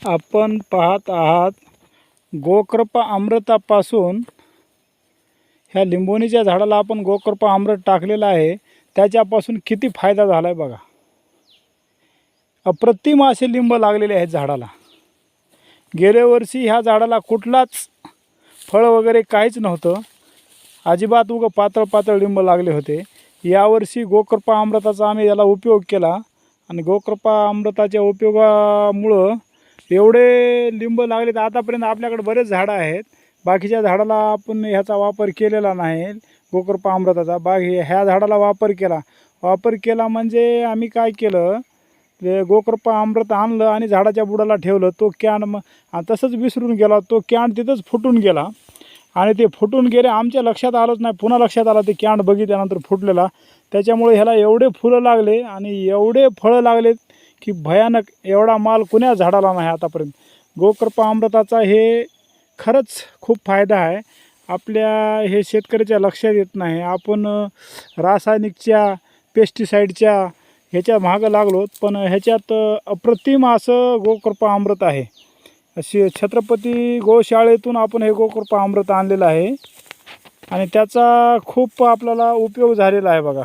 आपण पाहत आहात गोकृपा अमृतापासून ह्या लिंबोणीच्या झाडाला आपण गोकृपा अमृत टाकलेलं आहे। त्याच्यापासून किती फायदा झाला आहे बघा। अप्रतिम असे लिंब लागलेले आहेत झाडाला। गेल्या वर्षी ह्या झाडाला कुठलाच फळ वगैरे काहीच नव्हतं, अजिबात उग पातळ पातळ लिंब लागले होते। यावर्षी गोकृपा अमृताचा आम्ही याला उपयोग केला आणि गोकृपा अमृताच्या उपयोगामुळं एवढे लिंब लागलेत। आतापर्यंत आपल्याकडे बरेच झाडं आहेत, बाकीच्या झाडाला आपण ह्याचा वापर केलेला नाही गोकृपा अमृताचा। ह्या झाडाला वापर केला म्हणजे आम्ही काय केलं, ते गोकृपा अमृत आणलं आणि झाडाच्या बुडाला ठेवलं। तो कॅन तसंच विसरून गेला, तो कॅन तिथंच फुटून गेला आणि ते फुटून गेले। आमच्या लक्षात आलंच नाही, पुन्हा लक्षात आलं ते कॅन बघितल्यानंतर फुटलेला। त्याच्यामुळे ह्याला एवढे फुलं लागले आणि एवढे फळं लागलेत की भयानक। एवढा माल कुण्या झाडाला नाही आतापर्यंत। गोकृपा अमृताचा हे खरंच खूप फायदा आहे। आपल्या हे शेतकऱ्याच्या लक्षात येत नाही। आपण रासायनिकच्या पेस्टिसाईडच्या ह्याच्या मागं लागलो, पण ह्याच्यात अप्रतिम असं गोकृपा अमृत आहे। अशी छत्रपती गोशाळेतून आपण हे गोकृपा अमृत आणलेलं आहे आणि त्याचा खूप आपल्याला उपयोग झालेला आहे बघा।